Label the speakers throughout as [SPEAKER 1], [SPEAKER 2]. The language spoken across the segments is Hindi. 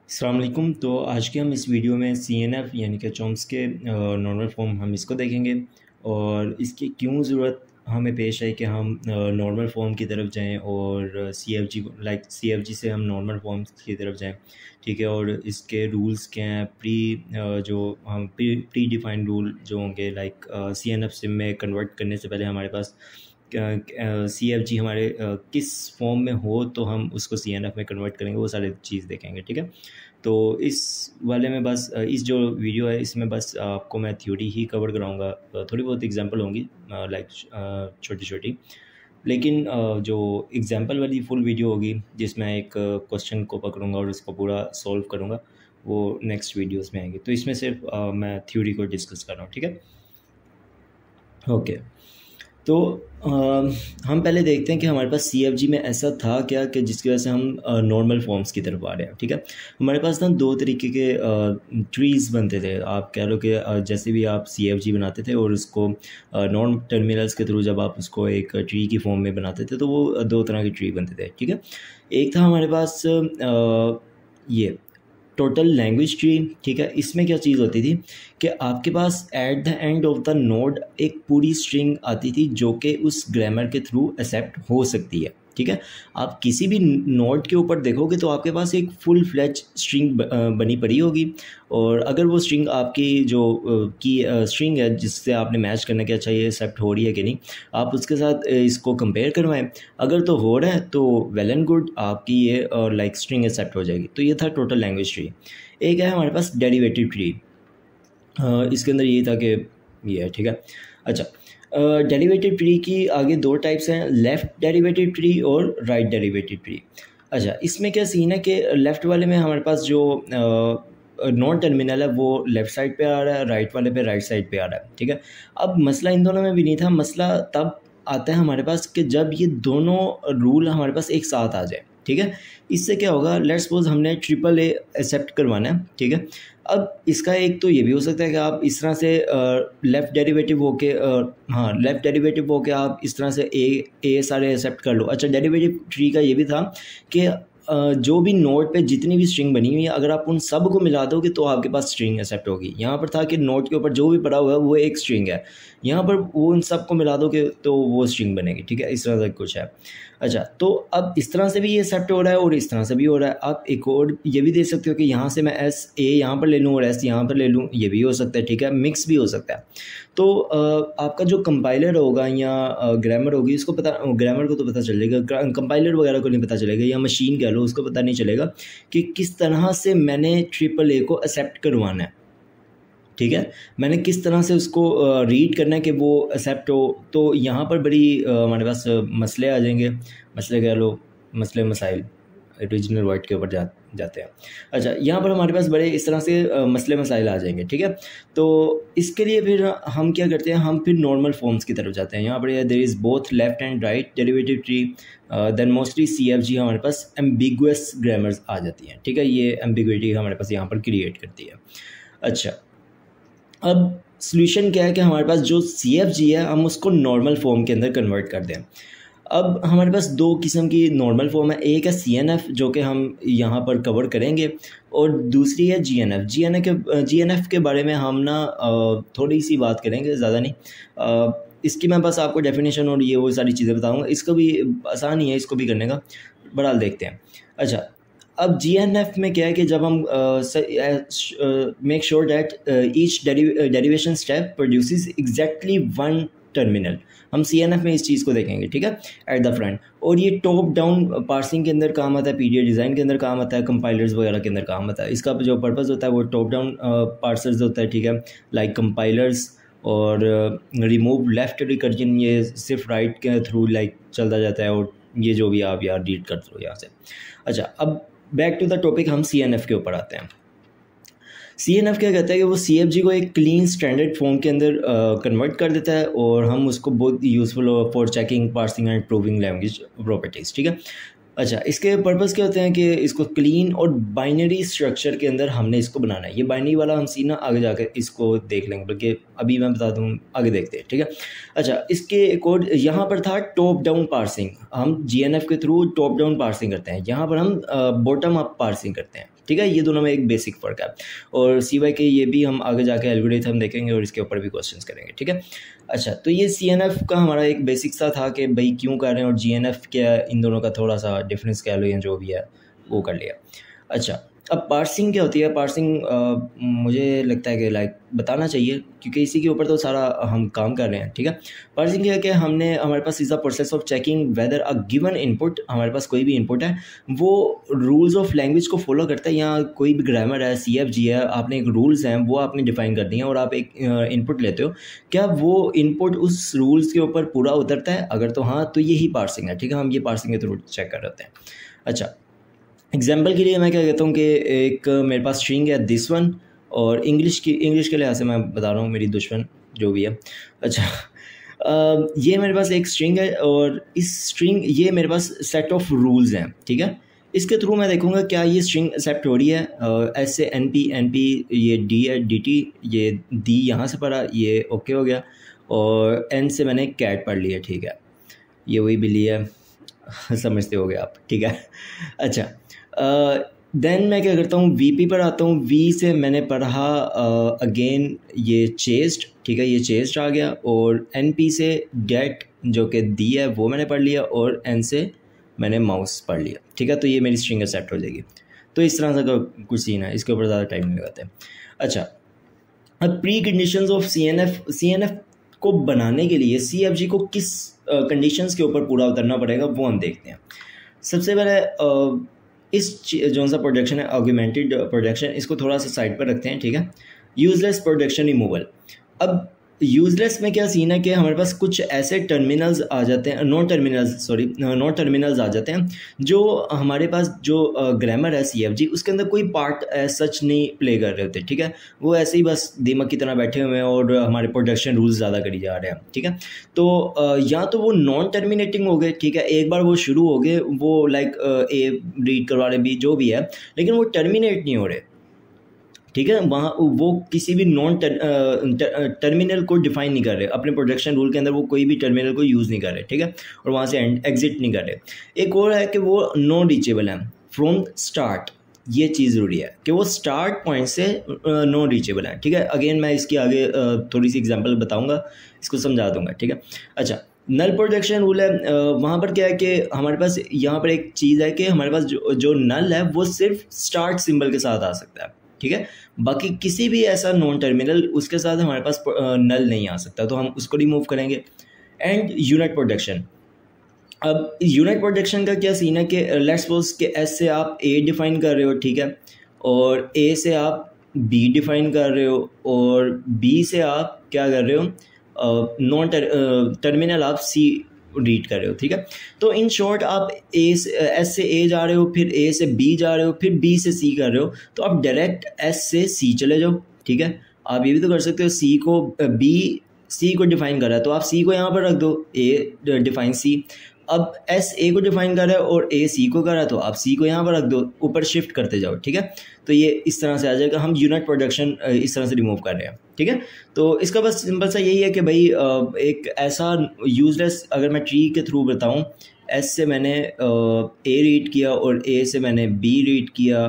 [SPEAKER 1] अस्सलाम वालेकुम। तो आज के हम इस वीडियो में CNF यानी कि चॉम्स्की नॉर्मल फॉर्म हम इसको देखेंगे और इसकी क्यों ज़रूरत हमें पेश है कि हम नॉर्मल फॉर्म की तरफ जाएं और CFG CFG से हम नॉर्मल फॉर्म की तरफ जाएं। ठीक है, और इसके रूल्स क्या हैं, जो हम प्री डिफाइंड रूल जो होंगे CNF सिम में कन्वर्ट करने से पहले हमारे पास CFG हमारे किस फॉर्म में हो तो हम उसको CNF में कन्वर्ट करेंगे, वो सारी चीज़ देखेंगे। ठीक है, तो इस वाले में बस इस जो वीडियो है इसमें बस आपको मैं थ्योरी ही कवर कराऊंगा। थोड़ी बहुत एग्जांपल होंगी छोटी छोटी, लेकिन जो एग्जांपल वाली फुल वीडियो होगी जिसमें एक क्वेश्चन को पकड़ूंगा और उसको पूरा सॉल्व करूंगा, वो नेक्स्ट वीडियोस में आएंगे। तो इसमें सिर्फ मैं थ्योरी को डिस्कस कर रहा हूँ। ठीक है, ओके। तो हम पहले देखते हैं कि हमारे पास CFG में ऐसा था क्या कि जिसकी वजह से हम नॉर्मल फॉर्म्स की तरफ आ रहे हैं। ठीक है, हमारे पास ना दो तरीके के ट्रीज़ बनते थे। आप कह लो कि जैसे भी आप CFG बनाते थे और उसको नॉन टर्मिनल्स के थ्रू जब आप उसको एक ट्री की फॉर्म में बनाते थे तो वो दो तरह की ट्री बनते थे। ठीक है, एक था हमारे पास ये टोटल लैंग्वेज ट्री। ठीक है, इसमें क्या चीज़ होती थी कि आपके पास at the end of the node एक पूरी स्ट्रिंग आती थी जो कि उस ग्रामर के थ्रू एक्सेप्ट हो सकती है। ठीक है, आप किसी भी नोड के ऊपर देखोगे तो आपके पास एक फुल फ्लेज स्ट्रिंग बनी पड़ी होगी, और अगर वो स्ट्रिंग आपकी जो की स्ट्रिंग है जिससे आपने मैच करना कि अच्छा ये एक्सेप्ट हो रही है कि नहीं, आप उसके साथ इसको कंपेयर करवाएं। अगर तो हो रहा है तो वेल एंड गुड, आपकी ये स्ट्रिंग एक्सेप्ट हो जाएगी। तो ये था टोटल लैंग्वेज ट्री। एक है हमारे पास डेरिवेटिव ट्री। इसके अंदर ये था कि ये है। ठीक है, अच्छा, डेरिवेटिव ट्री की आगे दो टाइप्स हैं, लेफ़्ट डेरिवेटिव ट्री और राइट डेरिवेटिव ट्री। अच्छा, इसमें क्या सीन है कि लेफ़्ट वाले में हमारे पास जो नॉन टर्मिनल है वो लेफ़्ट साइड पे आ रहा है, राइट वाले पे राइट साइड पे आ रहा है। ठीक है, अब मसला इन दोनों में भी नहीं था, मसला तब आता है हमारे पास कि जब ये दोनों रूल हमारे पास एक साथ आ जाए। ठीक है, इससे क्या होगा, लेट्स सपोज हमने ट्रिपल ए एक्सेप्ट करवाना है। ठीक है, अब इसका एक तो ये भी हो सकता है कि आप इस तरह से लेफ़्ट डेरिवेटिव होके आप इस तरह से ए सारे एक्सेप्ट कर लो। अच्छा, डेरिवेटिव ट्री का ये भी था कि जो भी नोड पे जितनी भी स्ट्रिंग बनी हुई है अगर आप उन सब को मिला दोगे तो आपके पास स्ट्रिंग एक्सेप्ट होगी। यहाँ पर था कि नोड के ऊपर जो भी पड़ा हुआ है वो एक स्ट्रिंग है, यहाँ पर वो उन सब को मिला दोगे तो वो स्ट्रिंग बनेगी। ठीक है, इस तरह से कुछ है। अच्छा, तो अब इस तरह से भी ये एक्सेप्ट हो रहा है और इस तरह से भी हो रहा है। आप एक और ये भी दे सकते हो कि यहाँ से मैं ए यहाँ पर ले लूँ और एस यहाँ पर ले लूँ, ये भी हो सकता है। ठीक है, मिक्स भी हो सकता है। तो आपका जो कंपाइलर होगा या ग्रामर होगी उसको पता, ग्रामर को तो पता चलेगा, कंपाइलर वगैरह को नहीं पता चलेगा, या मशीन कह लो उसको पता नहीं चलेगा कि किस तरह से मैंने ट्रिपल ए को एक्सेप्ट करवाना है। ठीक है, मैंने किस तरह से उसको रीड करना है कि वो एक्सेप्ट हो। तो यहाँ पर बड़ी हमारे पास मसले आ जाएंगे, मसले कह लो, मसाइल रीजनल वर्ड के ऊपर जाते हैं। अच्छा, यहाँ पर हमारे पास बड़े इस तरह से मसले मसाइल आ जाएंगे। ठीक है, तो इसके लिए फिर हम क्या करते हैं, हम फिर नॉर्मल फॉर्म्स की तरफ जाते हैं। यहाँ पर there is both left and right derivative tree, then mostly CFG हमारे पास एम्बिगुअस ग्रामर्स आ जाती हैं। ठीक है, ये एम्बिगुइटी हमारे पास यहाँ पर क्रिएट करती है। अच्छा, अब सॉल्यूशन क्या है कि हमारे पास जो CFG है हम उसको नॉर्मल फॉर्म के अंदर कन्वर्ट कर दें। अब हमारे पास दो किस्म की नॉर्मल फॉर्म है, एक है CNF जो कि हम यहाँ पर कवर करेंगे, और दूसरी है GNF के बारे में हम ना थोड़ी सी बात करेंगे, ज़्यादा नहीं। इसकी मैं बस आपको डेफिनेशन और ये वो सारी चीज़ें बताऊँगा। इसको भी आसान ही है इसको भी करने का, बहरहाल देखते हैं। अच्छा, अब GNF में क्या है कि जब हम make sure that each derivation step produces exactly one terminal, हम CNF में इस चीज़ को देखेंगे। ठीक है, एट द फ्रंट, और ये टॉप डाउन पार्सिंग के अंदर काम आता है, PDA डिज़ाइन के अंदर काम आता है, कंपाइलर्स वगैरह के अंदर काम आता है। इसका जो पर्पज़ होता है वो टॉप डाउन पार्सर्स होता है। ठीक है, लाइक कंपाइलर्स और रिमूव लेफ्ट रिकर्जन, ये सिर्फ राइट के थ्रू चलता जाता है, और ये जो भी आप यार रीड करते हो यहाँ से। अच्छा, अब बैक टू द टॉपिक, हम CNF के ऊपर आते हैं। CNF क्या कहता है कि वो CFG को एक क्लीन स्टैंडर्ड फॉर्म के अंदर कन्वर्ट कर देता है, और हम उसको बहुत useful for checking, parsing and proving language properties. ठीक है, अच्छा, इसके पर्पस क्या होते हैं कि इसको क्लीन और बाइनरी स्ट्रक्चर के अंदर हमने इसको बनाना है। ये बाइनरी वाला हम सीना आगे जाकर इसको देख लेंगे, बल्कि अभी मैं बता दूँ, आगे देखते हैं, ठीक है। अच्छा, इसके कोड यहाँ पर था टॉप डाउन पार्सिंग, हम GNF के थ्रू टॉप डाउन पार्सिंग करते हैं, यहाँ पर हम बॉटम अप पार्सिंग करते हैं, ठीक है। ये दोनों में एक बेसिक फ़र्क है, और सिवाय के ये भी हम आगे जाके एल्गोरिथम देखेंगे और इसके ऊपर भी क्वेश्चंस करेंगे, ठीक है। अच्छा, तो ये CNF का हमारा एक बेसिक सा था कि भाई क्यों कर रहे हैं, और GNF क्या, इन दोनों का थोड़ा सा डिफरेंस कह लो या जो भी है वो कर लिया। अच्छा, अब पार्सिंग क्या होती है? पार्सिंग मुझे लगता है कि लाइक बताना चाहिए, क्योंकि इसी के ऊपर तो सारा हम काम कर रहे हैं, ठीक है। पार्सिंग क्या है कि हमारे पास is the process of checking whether a given input, हमारे पास कोई भी इनपुट है वो रूल्स ऑफ लैंग्वेज को फॉलो करता है, या कोई भी ग्रामर है, CFG है, आपने एक रूल्स हैं वो आपने डिफाइन कर दिए हैं और आप एक इनपुट लेते हो, क्या वो इनपुट उस रूल्स के ऊपर पूरा उतरता है? अगर तो हाँ, तो यही पार्सिंग है, ठीक है। हम ये पार्सिंग के थ्रू चेक कर रहे होते हैं। अच्छा, एग्जाम्पल के लिए मैं क्या कहता हूँ कि एक मेरे पास स्ट्रिंग है दिस वन, और इंग्लिश के लिहाज से मैं बता रहा हूँ, मेरी दुश्मन जो भी है। अच्छा, ये मेरे पास एक स्ट्रिंग है, और इस स्ट्रिंग ये मेरे पास सेट ऑफ रूल्स हैं, ठीक है। इसके थ्रू मैं देखूँगा क्या ये स्ट्रिंग एक्सेप्ट हो रही है। एस से NP, ये D है, DT, ये D यहाँ से पढ़ा, ये ओके हो गया, और N से मैंने कैट पढ़ लिया, ठीक है। ये वही बिल्ली है, समझते होगे आप, ठीक है। अच्छा, देन मैं क्या करता हूँ, VP पर आता हूँ। V से मैंने पढ़ा अगेन ये चेस्ट, ठीक है, ये चेस्ट आ गया, और NP से गेट जो कि D है वो मैंने पढ़ लिया, और N से मैंने माउस पढ़ लिया, ठीक है। तो ये मेरी स्ट्रिंग एक्सेप्ट हो जाएगी। तो इस तरह से कुछ सीन है, इसके ऊपर ज़्यादा टाइम नहीं लगाते हैं। अच्छा, अब प्री कंडीशंस ऑफ CNF को बनाने के लिए CFG को किस कंडीशंस के ऊपर पूरा उतरना पड़ेगा वो हम देखते हैं। सबसे पहले इस जो सा प्रोडक्शन है ऑगमेंटेड प्रोडक्शन, इसको थोड़ा सा साइड पर रखते हैं, ठीक है। Useless production removal. अब यूजलेस में क्या सीन है कि हमारे पास कुछ ऐसे टर्मिनल्स आ जाते हैं, नॉन टर्मिनल्स आ जाते हैं, जो हमारे पास जो ग्रामर है CFG उसके अंदर कोई पार्ट सच नहीं प्ले कर रहे होते, ठीक है। वो ऐसे ही बस दीमक की तरह बैठे हुए हैं और हमारे प्रोडक्शन रूल्स ज़्यादा करी जा रहे हैं, ठीक है। तो या तो वो नॉन टर्मिनेटिंग हो गए, ठीक है, एक बार वो शुरू हो गए, वो लाइक A रीड करवा रहे, B जो भी है, लेकिन वो टर्मिनेट नहीं हो रहे, ठीक है। वहाँ वो किसी भी नॉन टर्मिनल को डिफाइन नहीं कर रहे, अपने प्रोडक्शन रूल के अंदर वो कोई भी टर्मिनल को यूज़ नहीं कर रहे, ठीक है, और वहाँ से एग्जिट नहीं कर रहे। एक और है कि वो नॉन रीचेबल है फ्रॉम स्टार्ट। ये चीज़ ज़रूरी है कि वो स्टार्ट पॉइंट से नॉन रीचेबल है, ठीक है। अगेन मैं इसकी आगे थोड़ी सी एग्जांपल बताऊंगा, इसको समझा दूंगा, ठीक है। अच्छा, नल प्रोडक्शन रूल है, वहाँ पर क्या है कि हमारे पास यहाँ पर एक चीज़ है कि हमारे पास जो नल है वो सिर्फ स्टार्ट सिंबल के साथ आ सकता है, ठीक है। बाकी किसी भी ऐसा नॉन टर्मिनल उसके साथ हमारे पास नल नहीं आ सकता, तो हम उसको रिमूव करेंगे। And unit production. अब यूनिट प्रोडक्शन का क्या सीन है कि लेट्स सपोज कि S से आप A डिफाइन कर रहे हो, ठीक है, और A से आप B डिफाइन कर रहे हो, और B से आप क्या कर रहे हो, नॉन टर्मिनल आप C रीड कर रहे हो, ठीक है। तो इन शॉर्ट आप S से A जा रहे हो, फिर A से B जा रहे हो, फिर B से C कर रहे हो, तो आप डायरेक्ट S से C चले जाओ, ठीक है। आप ये भी तो कर सकते हो, C को B C को डिफाइन कर रहा है तो आप C को यहाँ पर रख दो, A डिफाइन C। अब S A को डिफाइन कर रहा है और A C को कर रहा है, तो आप C को यहाँ पर रख दो, ऊपर शिफ्ट करते जाओ, ठीक है। तो ये इस तरह से आ जाएगा, हम यूनिट प्रोडक्शन इस तरह से रिमूव कर रहे हैं, ठीक है। तो इसका बस सिंपल सा यही है कि भाई एक ऐसा यूजलेस, अगर मैं ट्री के थ्रू बताऊँ, S से मैंने A रीड किया और A से मैंने B रीड किया,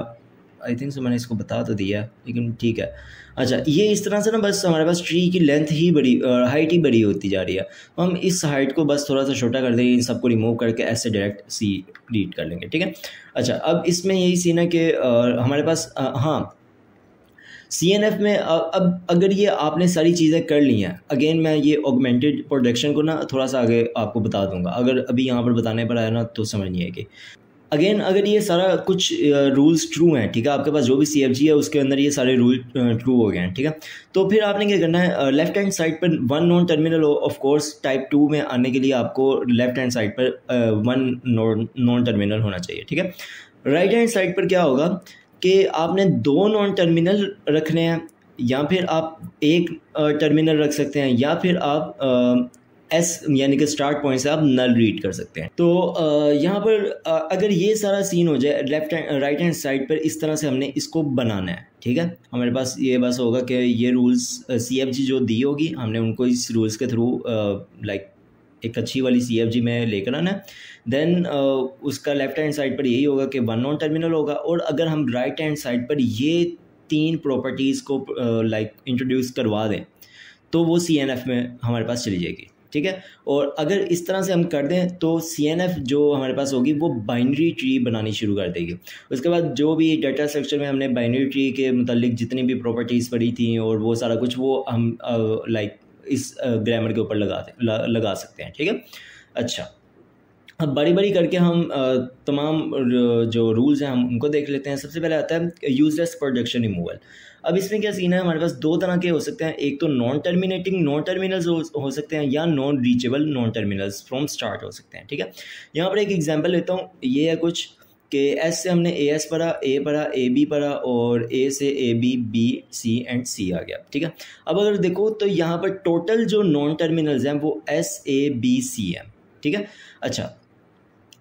[SPEAKER 1] आई थिंक सो मैंने इसको बता तो दिया, लेकिन ठीक है। अच्छा, ये इस तरह से ना बस हमारे पास ट्री की लेंथ ही बड़ी, हाइट ही बड़ी होती जा रही है। तो हम इस हाइट को बस थोड़ा सा छोटा कर देंगे, इन सबको रिमूव करके ऐसे डायरेक्ट C रीड कर लेंगे, ठीक है। अच्छा, अब इसमें यही सीन है कि हमारे पास हाँ CNF में अब अगर ये आपने सारी चीज़ें कर ली हैं, अगेन मैं ये ऑगमेंटेड प्रोडक्शन को ना थोड़ा सा आगे आपको बता दूंगा, अगर अभी यहाँ पर बताने पर आया ना तो समझ नहीं आएगी। अगेन अगर ये सारा कुछ रूल्स ट्रू हैं, ठीक है, आपके पास जो भी CFG है उसके अंदर ये सारे रूल ट्रू हो गए हैं, ठीक है। तो फिर आपने क्या करना है, लेफ्ट हैंड साइड पर one non terminal of course type 2 में आने के लिए आपको लेफ्ट हैंड साइड पर वन नॉन टर्मिनल होना चाहिए, ठीक है। राइट हैंड साइड पर क्या होगा कि आपने 2 नॉन टर्मिनल रखने हैं, या फिर आप एक टर्मिनल रख सकते हैं, या फिर आप एस यानी कि स्टार्ट पॉइंट से आप नल रीड कर सकते हैं। तो यहाँ पर अगर ये सारा सीन हो जाए left hand right hand side पर, इस तरह से हमने इसको बनाना है, ठीक है। हमारे पास ये बस होगा कि ये रूल्स CFG जो दी होगी हमने उनको इस रूल्स के थ्रू लाइक एक अच्छी वाली CFG में लेकर आना है। देन उसका लेफ्ट हैंड साइड पर यही होगा कि 1 नॉन टर्मिनल होगा, और अगर हम राइट हैंड साइड पर ये 3 प्रॉपर्टीज़ को लाइक इंट्रोड्यूस करवा दें तो वो CNF में हमारे पास चली जाएगी, ठीक है। और अगर इस तरह से हम कर दें तो CNF जो हमारे पास होगी वो बाइनरी ट्री बनानी शुरू कर देगी। उसके बाद जो भी डाटा स्ट्रक्चर में हमने बाइनरी ट्री के मुतालिक जितनी भी प्रॉपर्टीज़ पढ़ी थी और वो सारा कुछ वो हम लाइक इस ग्रामर के ऊपर लगा सकते हैं, ठीक है। अच्छा, अब बारी बारी करके हम तमाम जो रूल्स हैं हम उनको देख लेते हैं। सबसे पहले आता है यूजलेस प्रोडक्शन रिमूवल। अब इसमें क्या सीन है, हमारे पास 2 तरह के हो सकते हैं, एक तो नॉन टर्मिनेटिंग नॉन टर्मिनल्स हो सकते हैं, या non reachable non terminals from start हो सकते हैं, ठीक है। यहाँ पर एक एग्जांपल लेता हूँ, ये है कुछ कि एस से हमने AS पढ़ा, A पढ़ा, AB पढ़ा, और A से AB, B, C and C आ गया, ठीक है। अब अगर देखो तो यहाँ पर टोटल जो नॉन टर्मिनल्स हैं वो S, A, B, C है, ठीक है। अच्छा,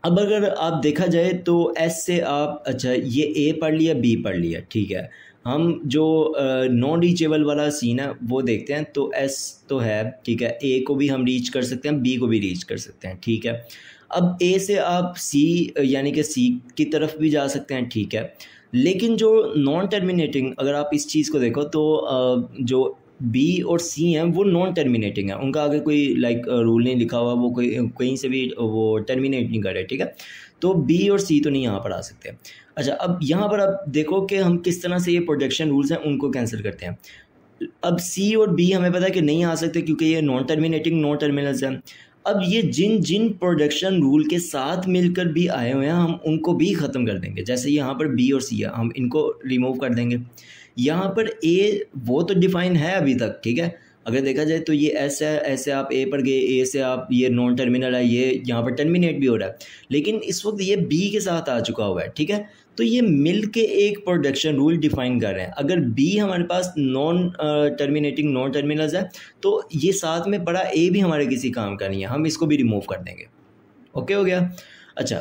[SPEAKER 1] अब अगर आप देखा जाए तो S से आप अच्छा ये A पढ़ लिया, B पढ़ लिया, ठीक है। हम जो नॉन रीचेबल वाला सीन है वो देखते हैं, तो S तो है, ठीक है। A को भी हम रीच कर सकते हैं, B को भी रीच कर सकते हैं, ठीक है। अब A से आप C यानी कि C की तरफ भी जा सकते हैं, ठीक है। लेकिन जो नॉन टर्मिनेटिंग, अगर आप इस चीज़ को देखो तो जो B और C हैं वो नॉन टर्मिनेटिंग है, उनका आगे कोई लाइक रूल नहीं लिखा हुआ, वो कोई कहीं से भी वो टर्मिनेट नहीं कर रहे, ठीक है। तो B और C तो नहीं यहाँ पर आ सकते। अच्छा, अब यहाँ पर आप देखो कि हम किस तरह से ये प्रोडक्शन रूल्स हैं उनको कैंसिल करते हैं। अब C और B हमें पता है कि नहीं आ सकते क्योंकि ये नॉन टर्मिनेटिंग नॉन टर्मिनल्स हैं। अब ये जिन जिन प्रोडक्शन रूल के साथ मिलकर भी आए हुए हैं हम उनको भी ख़त्म कर देंगे। जैसे यहाँ पर B और C है, हम इनको रिमूव कर देंगे। यहाँ पर A वो तो डिफाइन है अभी तक, ठीक है। अगर देखा जाए तो ये S है, ऐसे आप A पर गए, A से आप ये नॉन टर्मिनल है, ये यहाँ पर टर्मिनेट भी हो रहा है, लेकिन इस वक्त ये B के साथ आ चुका हुआ है, ठीक है। तो ये मिल के एक प्रोडक्शन रूल डिफाइन कर रहे हैं। अगर B हमारे पास नॉन टर्मिनेटिंग नॉन टर्मिनल्स है तो ये साथ में पड़ा A भी हमारे किसी काम का नहीं है, हम इसको भी रिमूव कर देंगे। ओके हो गया। अच्छा,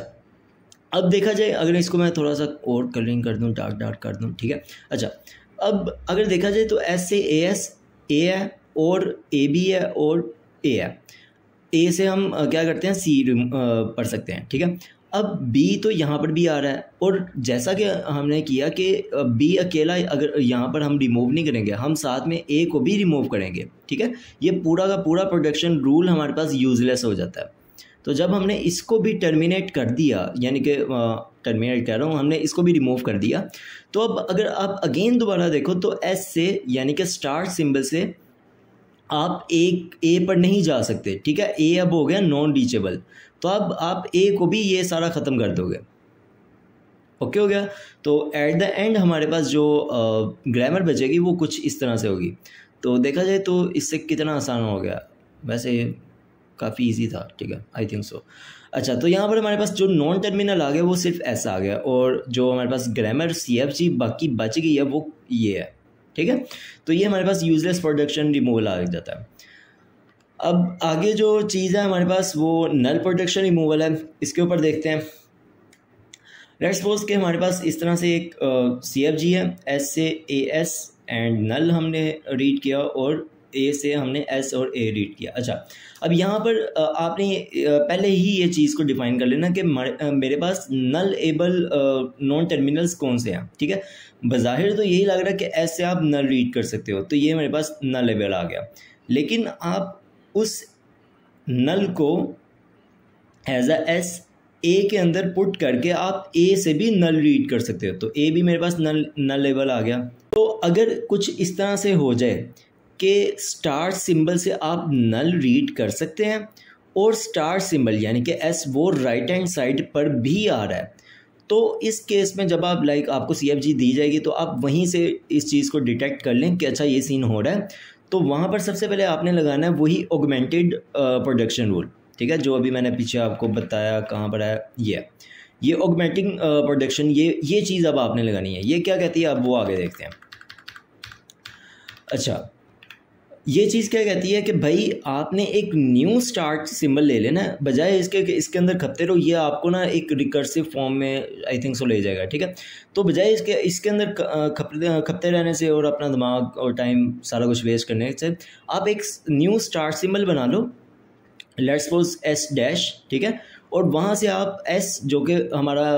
[SPEAKER 1] अब देखा जाए अगर इसको मैं थोड़ा सा और कलरिंग कर दूं, डार्क डार्क कर दूं, ठीक है। अच्छा, अब अगर देखा जाए तो S से AS A है और AB है और A है। A से हम क्या करते हैं C पढ़ सकते हैं, ठीक है। अब B तो यहाँ पर भी आ रहा है, और जैसा कि हमने किया कि B अकेला अगर यहाँ पर हम रिमूव नहीं करेंगे, हम साथ में A को भी रिमूव करेंगे, ठीक है। ये पूरा का पूरा प्रोडक्शन रूल हमारे पास यूजलेस हो जाता है। तो जब हमने इसको भी टर्मिनेट कर दिया, यानी कि टर्मिनेट कह रहा हूँ, हमने इसको भी रिमूव कर दिया, तो अब अगर आप अगेन दोबारा देखो तो S से यानी कि स्टार्ट सिंबल से आप एक A पर नहीं जा सकते, ठीक है। A अब हो गया नॉन रीचेबल, तो अब आप A को भी ये सारा ख़त्म कर दोगे। ओके हो गया। तो एट द एंड हमारे पास जो ग्रामर बचेगी वो कुछ इस तरह से होगी। तो देखा जाए तो इससे कितना आसान हो गया, वैसे काफ़ी इजी था, ठीक है, आई थिंक सो। अच्छा, तो यहाँ पर हमारे पास जो नॉन टर्मिनल आ गया वो सिर्फ ऐसा आ गया, और जो हमारे पास ग्रामर CFG बाकी बच गई है वो ये है, ठीक है। तो ये हमारे पास यूजलेस प्रोडक्शन रिमूवल आ जाता है। अब आगे जो चीज़ है हमारे पास वो नल प्रोडक्शन रिमूवल है, इसके ऊपर देखते हैं। लेट्स सपोज कि हमारे पास इस तरह से एक CFG है, S से AS एंड नल हमने रीड किया, और A से हमने S और A रीड किया। अच्छा, अब यहाँ पर आपने पहले ही ये चीज़ को डिफाइन कर लेना कि मेरे पास नल एबल नॉन टर्मिनल्स कौन से हैं, ठीक है। बज़ाहिर तो यही लग रहा है कि S से आप नल रीड कर सकते हो, तो ये मेरे पास नल एबल आ गया, लेकिन आप उस नल को एज एस A के अंदर पुट करके आप A से भी नल रीड कर सकते हो, तो A भी मेरे पास नल लेवल आ गया। तो अगर कुछ इस तरह से हो जाए कि स्टार सिंबल से आप नल रीड कर सकते हैं और स्टार सिंबल यानी कि S वो राइट हैंड साइड पर भी आ रहा है, तो इस केस में जब आप आपको CFG दी जाएगी तो आप वहीं से इस चीज़ को डिटेक्ट कर लें कि अच्छा ये सीन हो रहा है। तो वहाँ पर सबसे पहले आपने लगाना है वही ऑगमेंटेड प्रोडक्शन रूल, ठीक है, जो अभी मैंने पीछे आपको बताया कहाँ पर है, ये ऑगमेंटिंग प्रोडक्शन, ये चीज़ अब आपने लगानी है। ये क्या कहती है अब वो आगे देखते हैं। अच्छा, ये चीज़ क्या कहती है कि भाई आपने एक न्यू स्टार्ट सिंबल ले लेना है, बजाय इसके कि इसके अंदर खपते रहो, ये आपको ना एक रिकर्सिव फॉर्म में आई थिंक सो ले जाएगा, ठीक है। तो बजाय इसके अंदर खपते रहने से और अपना दिमाग और टाइम सारा कुछ वेस्ट करने से आप एक न्यू स्टार्ट सिंबल बना लो, लेट्स सपोज एस डैश, ठीक है। और वहाँ से आप एस जो कि हमारा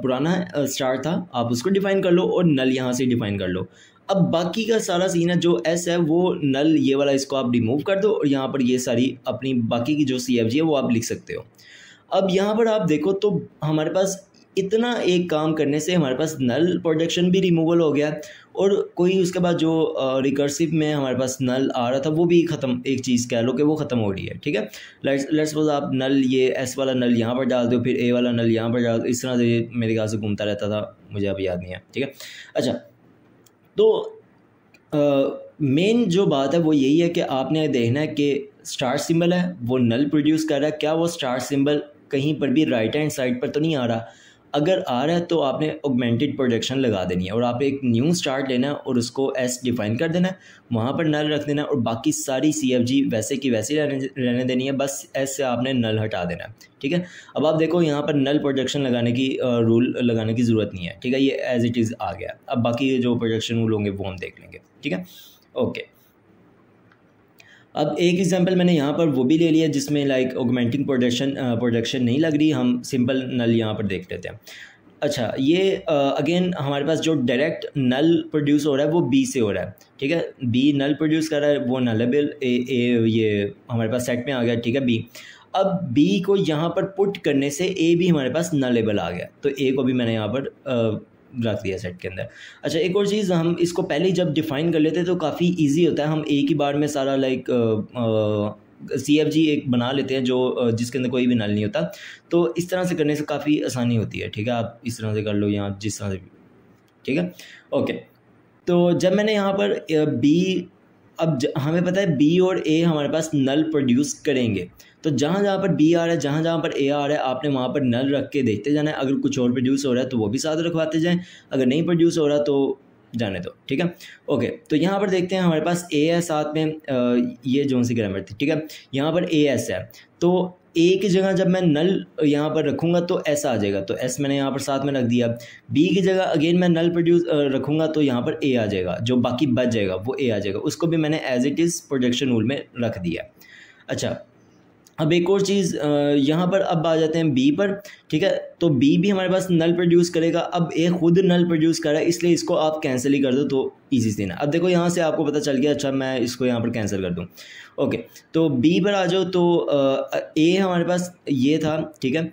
[SPEAKER 1] पुराना स्टार था आप उसको डिफ़ाइन कर लो और नल यहाँ से डिफ़ाइन कर लो। अब बाकी का सारा सीन है, जो एस है वो नल ये वाला इसको आप रिमूव कर दो और यहाँ पर ये सारी अपनी बाकी की जो CFG है वो आप लिख सकते हो। अब यहाँ पर आप देखो तो हमारे पास इतना एक काम करने से हमारे पास नल प्रोडक्शन भी रिमूवल हो गया और कोई उसके बाद जो रिकर्सिव में हमारे पास नल आ रहा था वो भी ख़त्म, एक चीज़ कह लो कि वो ख़त्म हो रही है, ठीक है। लेट्स सपोज आप नल ये एस वाला नल यहाँ पर डाल दो, फिर ए वाला नल यहाँ पर डाल दो, इस तरह से ये मेरे ख्याल से घूमता रहता था, मुझे अब याद नहीं है, ठीक है। अच्छा, तो मेन जो बात है वो यही है कि आपने देखना है कि स्टार सिंबल है वो नल प्रोड्यूस कर रहा है, क्या वो स्टार सिंबल कहीं पर भी राइट हैंड साइड पर तो नहीं आ रहा। अगर आ रहा है तो आपने ऑगमेंटेड प्रोडक्शन लगा देनी है और आप एक न्यू स्टार्ट लेना है और उसको एस डिफाइन कर देना है, वहाँ पर नल रख देना है और बाकी सारी CFG वैसे की वैसे रहने देनी है, बस एस से आपने नल हटा देना है, ठीक है। अब आप देखो यहाँ पर नल प्रोडक्शन लगाने की रूल लगाने की ज़रूरत नहीं है, ठीक है, ये एज इट इज़ आ गया। अब बाकी जो प्रोडक्शन रूल होंगे वो हम देख लेंगे, ठीक है, ओके। अब एक एग्जांपल मैंने यहाँ पर वो भी ले लिया जिसमें लाइक ऑगमेंटिंग प्रोडक्शन नहीं लग रही, हम सिंपल नल यहाँ पर देख लेते हैं। अच्छा, ये अगेन हमारे पास जो डायरेक्ट नल प्रोड्यूस हो रहा है वो बी से हो रहा है, ठीक है। बी नल प्रोड्यूस कर रहा है, वो नलेबल ए ये हमारे पास सेट में आ गया, ठीक है, बी। अब बी को यहाँ पर पुट करने से ए भी हमारे पास नलेबल आ गया, तो ए को भी मैंने यहाँ पर रख दिया सेट के अंदर। अच्छा, एक और चीज़, हम इसको पहले ही जब डिफ़ाइन कर लेते तो काफ़ी इजी होता है, हम एक ही बार में सारा लाइक CFG एक बना लेते हैं जो जिसके अंदर कोई भी नल नहीं होता, तो इस तरह से करने से काफ़ी आसानी होती है, ठीक है। आप इस तरह से कर लो या जिस तरह से भी, ठीक है, ओके। तो जब मैंने यहाँ पर बी, अब हमें पता है बी और ए हमारे पास नल प्रोड्यूस करेंगे, तो जहाँ जहाँ पर बी आ रहा है, जहाँ जहाँ पर ए आ रहा है, आपने वहाँ पर नल रख के देखते जाना है। अगर कुछ और प्रोड्यूस हो रहा है तो वो भी साथ रखवाते जाएं, अगर नहीं प्रोड्यूस हो रहा तो जाने दो, ठीक है, ओके। तो यहाँ पर देखते हैं हमारे पास ए है साथ में, ये जोन सी ग्रामर थी, ठीक है। यहाँ पर AS है, तो ए की जगह जब मैं नल यहाँ पर रखूँगा तो एस आ जाएगा, तो एस मैंने यहाँ पर साथ में रख दिया। बी की जगह अगेन मैं नल प्रोड्यूस रखूँगा तो यहाँ पर ए आ जाएगा, जो बाकी बच जाएगा वो ए आ जाएगा, उसको भी मैंने as it is production rule में रख दिया। अच्छा, अब एक और चीज़ यहाँ पर अब आ जाते हैं बी पर, ठीक है। तो बी भी हमारे पास नल प्रोड्यूस करेगा, अब ए खुद नल प्रोड्यूस कर रहा है, इसलिए इसको आप कैंसिल ही कर दो तो ईजी सीन है। अब देखो यहाँ से आपको पता चल गया, अच्छा मैं इसको यहाँ पर कैंसिल कर दूँ, ओके। तो बी पर आ जाओ, तो ए हमारे पास ये था, ठीक है,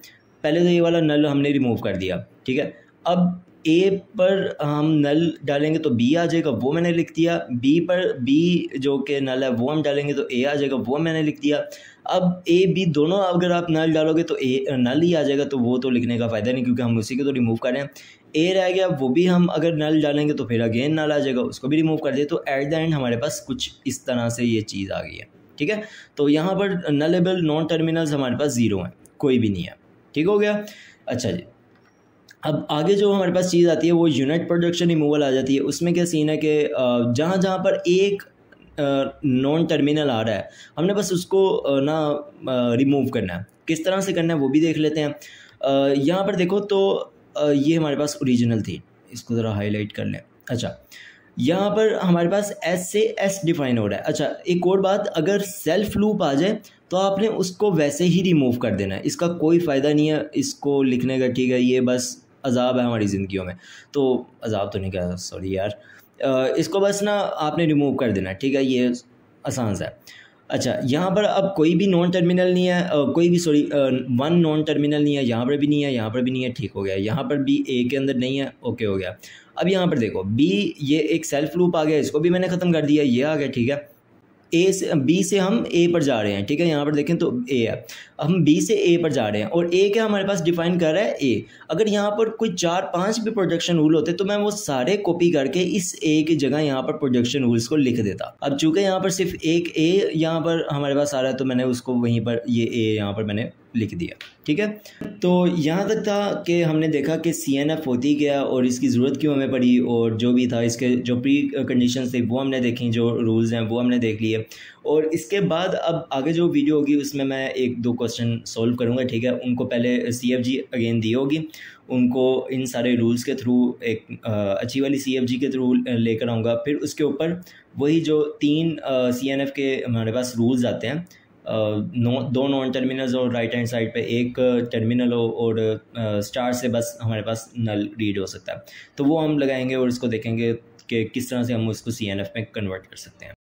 [SPEAKER 1] पहले तो ये वाला नल हमने रिमूव कर दिया, ठीक है। अब ए पर हम नल डालेंगे तो बी आ जाएगा, वो मैंने लिख दिया। बी पर बी जो कि नल है वो हम डालेंगे तो ए आ जाएगा, वो मैंने लिख दिया। अब ए बी दोनों अगर आप नल डालोगे तो ए नल ही आ जाएगा, तो वो तो लिखने का फ़ायदा नहीं क्योंकि हम उसी को तो रिमूव कर रहे हैं। ए रह गया, वो भी हम अगर नल डालेंगे तो फिर अगेन नल आ जाएगा, उसको भी रिमूव कर दिया। तो एट द एंड हमारे पास कुछ इस तरह से ये चीज़ आ गई है, ठीक है। तो यहाँ पर नलेबल नॉन टर्मिनल्स हमारे पास ज़ीरो हैं, कोई भी नहीं है, ठीक हो गया। अच्छा जी, अब आगे जो हमारे पास चीज़ आती है वो यूनिट प्रोडक्शन रिमूवल आ जाती है। उसमें क्या सीन है कि जहाँ जहाँ पर एक नॉन टर्मिनल आ रहा है हमने बस उसको रिमूव करना है। किस तरह से करना है वो भी देख लेते हैं। यहाँ पर देखो तो ये हमारे पास ओरिजिनल थी, इसको ज़रा हाईलाइट कर लें। अच्छा, यहाँ पर हमारे पास एस से एस डिफाइन हो रहा है। अच्छा, एक और बात, अगर सेल्फ लूप आ जाए तो आपने उसको वैसे ही रिमूव कर देना है, इसका कोई फ़ायदा नहीं है इसको लिखने का, ठीक है। ये बस अजाब है हमारी ज़िंदगियों में, तो अजाब तो नहीं कहा, सॉरी यार, इसको बस ना आपने रिमूव कर देना, ठीक है, ये आसान सा है। अच्छा, यहाँ पर अब कोई भी नॉन टर्मिनल नहीं है, कोई भी वन नॉन टर्मिनल नहीं है, यहाँ पर भी नहीं है, यहाँ पर भी नहीं है, ठीक हो गया। यहाँ पर भी ए के अंदर नहीं है, ओके हो गया। अब यहाँ पर देखो बी, ये एक सेल्फ लूप आ गया, इसको भी मैंने ख़त्म कर दिया, ये आ गया, ठीक है। ए से बी से हम ए पर जा रहे हैं, ठीक है, यहाँ पर देखें तो ए है, हम बी से ए पर जा रहे हैं और ए क्या हमारे पास डिफाइन कर रहा है ए। अगर यहाँ पर कोई 4-5 भी प्रोडक्शन रूल होते तो मैं वो सारे कॉपी करके इस ए की जगह यहाँ पर प्रोडक्शन रूल्स को लिख देता। अब चूंकि यहाँ पर सिर्फ एक ए यहाँ पर हमारे पास आ रहा है तो मैंने उसको वहीं पर ये ए यहाँ पर मैंने लिख दिया। ठीक है, तो यहाँ तक था कि हमने देखा कि CNF होती क्या और इसकी ज़रूरत क्यों हमें पड़ी, और जो भी था इसके जो प्री कंडीशंस थे वो हमने देखी, जो रूल्स हैं वो हमने देख लिए। और इसके बाद अब आगे जो वीडियो होगी उसमें मैं 1-2 क्वेश्चन सॉल्व करूँगा। ठीक है, उनको पहले CFG अगेन दी होगी, उनको इन सारे रूल्स के थ्रू एक अच्छी वाली CFG के थ्रू लेकर आऊँगा। फिर उसके ऊपर वही जो 3 CNF के हमारे पास रूल्स आते हैं, 2 नॉन टर्मिनल्स और राइट हैंड साइड पे एक टर्मिनल हो, और स्टार से बस हमारे पास नल रीड हो सकता है, तो वो हम लगाएंगे और इसको देखेंगे कि किस तरह से हम उसको CNF में कन्वर्ट कर सकते हैं।